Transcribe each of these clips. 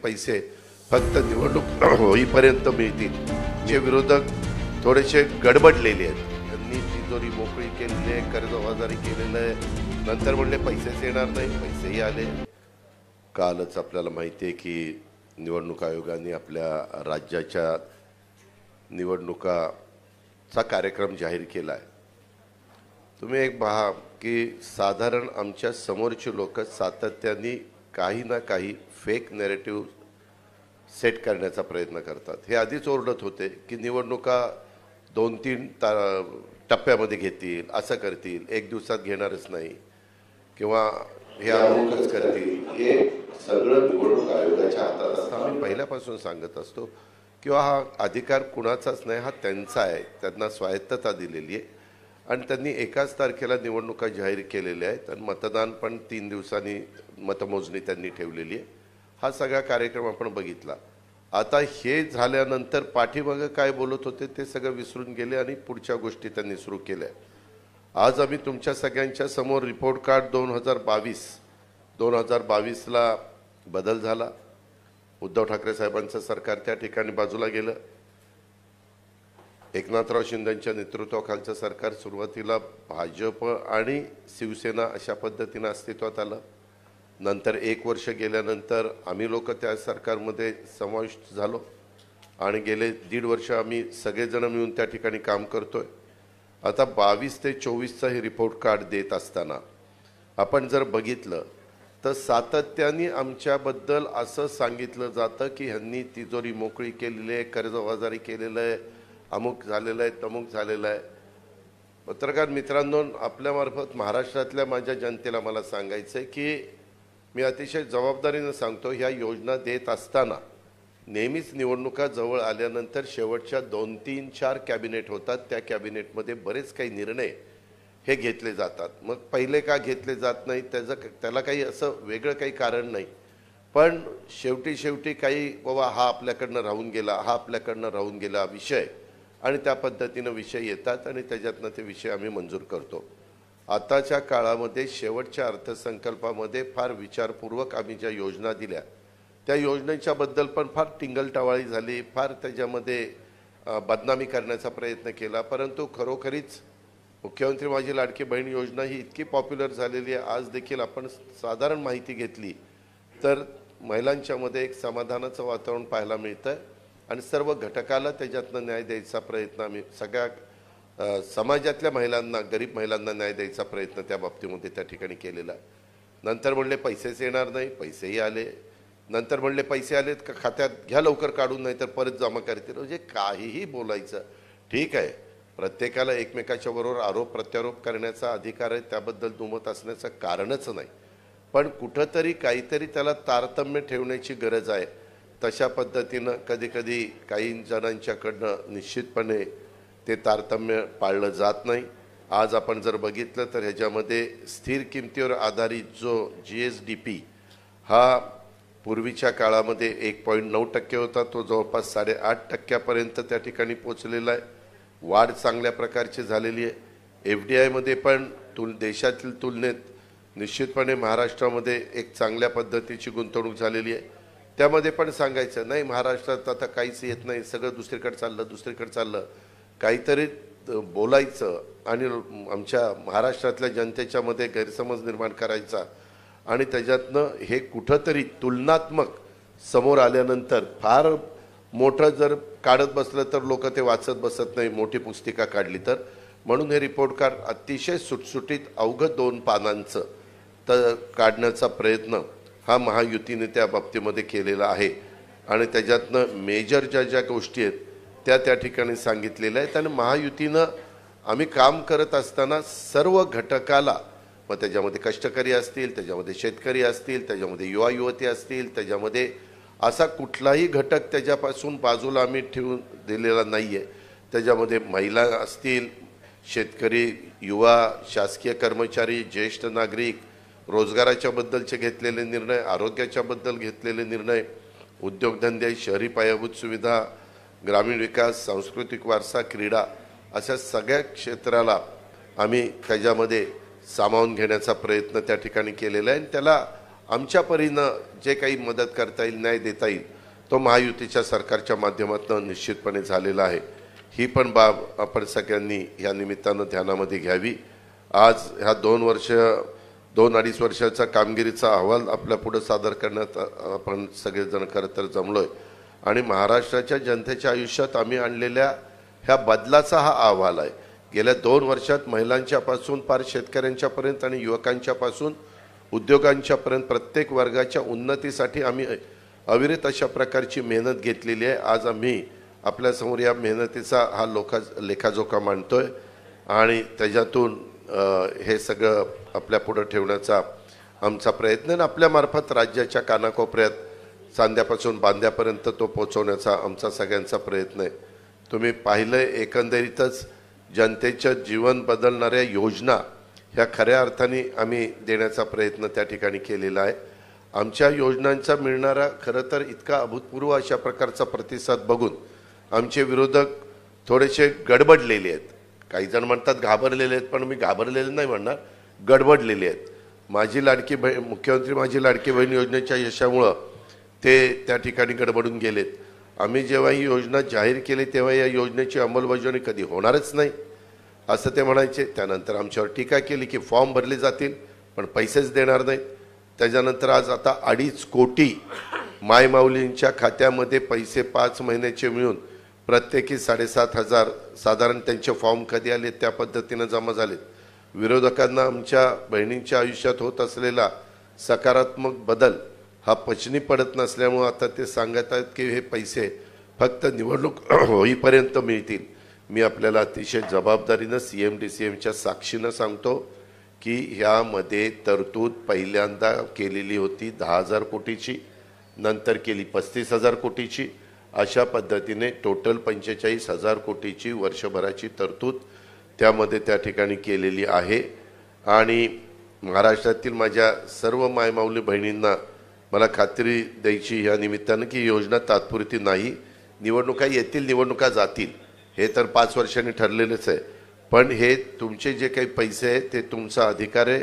पैसे फक्त निवडणूक होईपर्यंत मिळतील. जे विरोधक थोडेसे गडबडलेले आहेत, त्यांनी तिजोरी मोकळी केलेली आहे, कर्जबाजारी केलेलं आहे, नंतर म्हणले पैसेच येणार नाही, पैसेही आले. कालच आपल्याला माहिती आहे की निवडणूक आयोगाने आपल्या राज्याच्या निवडणुकाचा कार्यक्रम जाहीर केला आहे. तुम्ही एक पहा की साधारण आमच्या समोरची लोक सातत्याने काही ना काही फेक नॅरेटिव्ह सेट करण्याचा प्रयत्न करतात. हे आधीच ओरडत होते की निवडणुका 2-3 टप्प्यामध्ये घेतील, असं करतील, एक दिवसात घेणारच नाही किंवा हे अमुकच करतील. हे सगळं निवडणूक आयोगाच्या हातात असतं. आम्ही पहिल्यापासून सांगत असतो किंवा हा अधिकार कुणाचाच नाही, हा त्यांचा आहे. त्यांना स्वायत्तता दिलेली आहे आणि त्यांनी एकाच तारखेला निवडणुका जाहीर केलेल्या आहेत आणि मतदान पण 3 दिवसांनी मतमोजणी त्यांनी ठेवलेली आहे. हा सगळा कार्यक्रम आपण बघितला. आता हे झाल्यानंतर पाठीमागं काय बोलत होते ते सगळं विसरून गेले आणि पुढच्या गोष्टी त्यांनी सुरू केल्या. आज आम्ही तुमच्या सगळ्यांच्या समोर रिपोर्ट कार्ड 2022ला बदल झाला. उद्धव ठाकरे साहेबांचं सरकार त्या ठिकाणी बाजूला गेलं. एकनाथराव शिंदेच्या नेतृत्वाखालचं सरकार सुरुवातीला भाजप आणि शिवसेना अशा पद्धतीनं अस्तित्वात आलं. नंतर 1 वर्ष गेल्यानंतर आम्ही लोक त्या सरकारमध्ये समाविष्ट झालो आणि गेले 1.5 वर्ष आम्ही सगळेजण मिळून त्या ठिकाणी काम करतोय. आता 22 ते 24चा हे रिपोर्ट कार्ड देत असताना आपण जर बघितलं तर सातत्याने आमच्याबद्दल असं सांगितलं जातं की ह्यांनी तिजोरी मोकळी केलेली आहे, कर्जबाजारी केलेलं आहे, अमुक झालेलं आहे, तमुक झालेलं आहे. पत्रकार मित्रांनो, आपल्यामार्फत महाराष्ट्रातल्या माझ्या जनतेला मला सांगायचं आहे की मी अतिशय जबाबदारीनं सांगतो, ह्या योजना देत असताना नेहमीच निवडणुका जवळ आल्यानंतर शेवटच्या 2-3-4 कॅबिनेट होतात. त्या कॅबिनेटमध्ये बरेच काही निर्णय हे घेतले जातात. मग पहिले का घेतले जात नाही त्याला काही असं वेगळं काही कारण नाही, पण शेवटी काही बाबा हा आपल्याकडनं राहून गेला विषय आणि त्या पद्धतीनं विषय येतात आणि त्याच्यातनं ते विषय आम्ही मंजूर करतो. आताच्या काळामध्ये शेवटच्या अर्थसंकल्पामध्ये फार विचारपूर्वक आम्ही ज्या योजना दिल्या त्या योजनेच्याबद्दल पण फार टिंगलटवाळी झाली, फार त्याच्यामध्ये बदनामी करण्याचा प्रयत्न केला. परंतु खरोखरीच मुख्यमंत्री माझी लाडकी बहीण योजना ही इतकी पॉप्युलर झालेली आहे. आज देखील आपण साधारण माहिती घेतली तर महिलांच्यामध्ये एक समाधानाचं वातावरण पाहायला मिळतं आहे आणि सर्व घटकाला त्याच्यातनं न्याय द्यायचा प्रयत्न आम्ही सगळ्या समाजातल्या महिलांना, गरीब महिलांना न्याय द्यायचा प्रयत्न त्या बाबतीमध्ये त्या ठिकाणी केलेला आहे. नंतर म्हणले पैसेच येणार नाही, पैसेही आले. नंतर म्हणले पैसे आलेत का खात्यात घ्या लवकर काढून, नाही तर परत जमा करतील. म्हणजे काहीही बोलायचं. ठीक आहे, प्रत्येकाला एकमेकाच्या बरोबर आरोप प्रत्यारोप करण्याचा अधिकार आहे, त्याबद्दल दुमत असण्याचं कारणच नाही. पण कुठंतरी काहीतरी त्याला तारतम्य ठेवण्याची गरज आहे. तशा पद्धतीनं कधीकधी काही जणांच्याकडनं निश्चितपणे ते तारतम्य पाळलं जात नाही. आज आपण जर बघितलं तर ह्याच्यामध्ये स्थिर किमतीवर आधारित जो GSDP हा पूर्वीच्या काळामध्ये 1.9% होता, तो जवळपास 8.5% त्या ठिकाणी पोचलेला आहे. वाढ चांगल्या प्रकारची झालेली आहे. FDIमध्ये पण देशातील तुलनेत निश्चितपणे महाराष्ट्रामध्ये एक चांगल्या पद्धतीची गुंतवणूक झालेली आहे. त्यामध्ये पण सांगायचं नाही महाराष्ट्रात आता काहीच येत नाही, सगळं दुसरीकडे चाललं, काहीतरी बोलायचं आणि आमच्या महाराष्ट्रातल्या जनतेच्या मध्ये गैरसमज निर्माण करायचा आणि त्याच्यातनं हे कुठंतरी तुलनात्मक समोर आल्यानंतर फार मोठं जर काढत बसलं तर लोक ते वाचत बसत नाही, मोठी पुस्तिका काढली तर. म्हणून हे रिपोर्ट कार्ड अतिशय सुटसुटीत अवघं 2 पानांचं काढण्याचा प्रयत्न हा महायुतीने त्या बाबतीमध्ये केलेला आहे आणि त्याच्यातनं मेजर ज्या गोष्टी आहेत त्या ठिकाणी सांगितलेल्या आहेत. आणि महायुतीनं आम्ही काम करत असताना सर्व घटकाला, मग त्याच्यामध्ये कष्टकरी असतील, त्याच्यामध्ये शेतकरी असतील, त्याच्यामध्ये युवा युवती असतील, त्याच्यामध्ये असा कुठलाही घटक त्याच्यापासून बाजूला आम्ही ठेवून दिलेला नाही आहे. त्याच्यामध्ये महिला असतील, शेतकरी, युवा, शासकीय कर्मचारी, ज्येष्ठ नागरिक, रोजगाराच्या बद्दलचे घेतलेले निर्णय, आरोग्याच्या बद्दल घेतलेले निर्णय, उद्योगधंदे, शहरी पायाभूत सुविधा, ग्रामीण विकास, सांस्कृतिक वारसा, क्रीडा, अशा सगळ्या क्षेत्राला आम्ही त्याच्यामध्ये सामावून घेण्याचा प्रयत्न त्या ठिकाणी केलेला आहे. आणि त्याला आमच्या परीनं जे काही मदत करता येईल, न्याय देता येईल, तो महायुतीच्या सरकारच्या माध्यमातून निश्चितपणे झालेला आहे. ही पण बाब आपण सगळ्यांनी या निमित्तानं ध्यानामध्ये घ्यावी. आज ह्या 2-2.5 वर्षाचा कामगिरीचा अहवाल आपल्या पुढे सादर करण्यात आपण सगळेजण खरं तर जमलोय आणि महाराष्ट्राच्या जनतेच्या आयुष्यात आम्ही आणलेल्या ह्या बदलाचा हा अहवाल आहे. गेल्या 2 वर्षात महिलांच्यापासून पार शेतकऱ्यांच्यापर्यंत आणि युवकांच्यापासून उद्योगांच्यापर्यंत प्रत्येक वर्गाच्या उन्नतीसाठी आम्ही अविरत अशा प्रकारची मेहनत घेतलेली आहे. आज आम्ही आपल्यासमोर या मेहनतीचा हा लेखाजोखा मांडतोय आणि त्याच्यातून हे सगळं आपल्या पुढे ठेवण्याचा आमचा प्रयत्न आहे. आपल्यामार्फत राज्याच्या कानाकोपऱ्यात चांद्यापासून बांद्यापर्यंत तो पोहोचवण्याचा आमचा सगळ्यांचा प्रयत्न आहे. तुम्ही पाहिलं एकंदरीतच जनतेचं जीवन बदलणाऱ्या योजना ह्या खऱ्या अर्थाने आम्ही देण्याचा प्रयत्न त्या ठिकाणी केलेला आहे. आमच्या योजनांचा मिळणारा खरं तर इतका अभूतपूर्व अशा प्रकारचा प्रतिसाद बघून आमचे विरोधक थोडेसे गडबडलेले आहेत. काही जण म्हणतात घाबरलेले आहेत, पण मी घाबरलेले नाही म्हणणार, गडबडलेले आहेत. माझी लाडकी बहीण, मुख्यमंत्री माझी लाडकी बहीण योजनेच्या यशामुळं ते त्या ठिकाणी गडबडून गेलेत. आम्ही जेव्हा ही योजना जाहीर केली तेव्हा या योजनेची अंमलबजावणी कधी होणारच नाही असं ते म्हणायचे. त्यानंतर आमच्यावर टीका केली की फॉर्म भरले जातील पण पैसेच देणार नाहीत. त्याच्यानंतर आज आता 2.5 कोटी मायमाऊलींच्या खात्यामध्ये पैसे 5 महिन्याचे मिळून प्रत्येकी 7,500 साधारण त्यांचे फॉर्म कधी आले त्या पद्धतीनं जमा झालेत. विरोधकांना आमच्या बहिणींच्या आयुष्यात होत असलेला सकारात्मक बदल हा पचनी पडत नसल्यामुळे आता ते सांगत आहेत की हे पैसे फक्त निवडणूक होईपर्यंत मिळतील. मी आपल्याला अतिशय जबाबदारीनं CM-DCMच्या साक्षीनं सांगतो की ह्यामध्ये तरतूद पहिल्यांदा केलेली होती 10,000 कोटीची, नंतर केली 35,000 कोटीची. अशा पद्धतीने टोटल 45,000 कोटीची वर्षभराची तरतूद त्यामध्ये त्या ठिकाणी केलेली आहे. आणि महाराष्ट्रातील माझ्या सर्व मायमाऊली बहिणींना मला खात्री द्यायची या निमित्तानं की योजना तात्पुरती नाही. निवडणुका येतील, निवडणुका जातील, हे तर 5 वर्षांनी ठरलेलंच आहे. पण हे तुमचे जे काही पैसे आहेत ते तुमचा अधिकार आहे,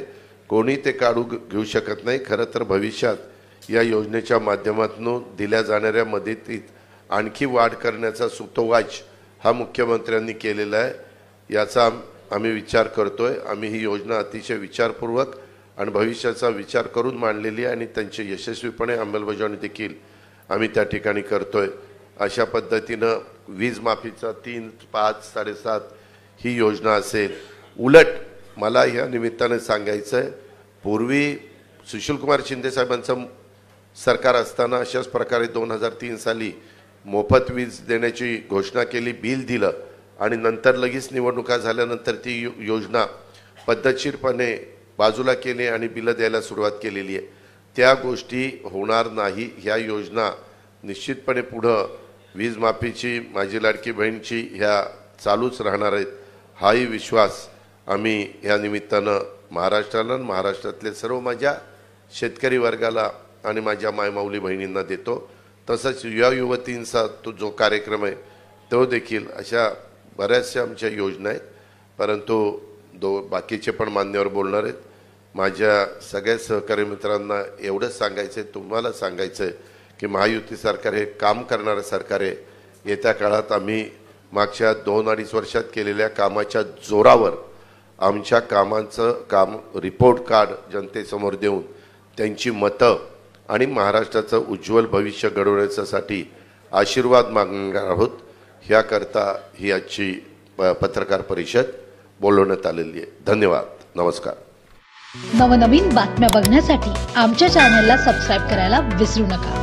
कोणी ते काढू घेऊ शकत नाही. खरं तर भविष्यात या योजनेच्या माध्यमातून दिल्या जाणाऱ्या मदतीत आणखी वाढ करण्याचा सुतोवाच हा मुख्यमंत्र्यांनी केलेला आहे. याचा आम्ही विचार करतोय. आम्ही ही योजना अतिशय विचारपूर्वक आणि भविष्याचा विचार करून मांडलेली आहे आणि त्यांची यशस्वीपणे अंमलबजावणी देखील आम्ही त्या ठिकाणी करतोय. अशा पद्धतीनं वीज माफीचा 3, 5, 7.5 ही योजना असेल. उलट मला ह्या निमित्ताने सांगायचं आहे, पूर्वी सुशीलकुमार शिंदे साहेबांचं सरकार असताना अशाच प्रकारे 2003 साली मोफत वीज देण्याची घोषणा केली, बिल दिलं आणि नंतर लगेच निवडणुका झाल्यानंतर ती योजना पद्धतशीरपणे बाजूला केली आणि बिलं द्यायला सुरुवात केलेली आहे. त्या गोष्टी होणार नाही. ह्या योजना निश्चितपणे पुढं वीज माफीची, माझी लाडकी बहीणची ह्या चालूच राहणार आहेत. हाही विश्वास आम्ही ह्या निमित्तानं महाराष्ट्राला, महाराष्ट्रातले सर्व माझ्या शेतकरी वर्गाला आणि माझ्या मायमाऊली बहिणींना देतो. तसंच युवतींचा तो जो कार्यक्रम आहे तो देखील, अशा बऱ्याचशा आमच्या योजना आहेत. परंतु बाकीचे पण मान्यवर बोलणार आहेत. माझ्या सगळ्या सहकारी मित्रांना एवढंच सांगायचं आहे, तुम्हाला सांगायचं आहे की महायुती सरकार हे काम करणारं सरकार आहे. येत्या काळात आम्ही मागच्या 2-2.5 वर्षात केलेल्या कामाच्या जोरावर आमच्या कामांचं काम रिपोर्ट कार्ड जनतेसमोर देऊन त्यांची मतं आणि महाराष्ट्राचं उज्ज्वल भविष्य घडवण्यासाठी आशीर्वाद मागणार आहोत. ह्याकरता ही आजची पत्रकार परिषद बोलवण्यात आलेली आहे. धन्यवाद. नमस्कार. नवनवीन बातम्या बघण्यासाठी आमच्या चॅनलला सबस्क्राईब करायला विसरू नका.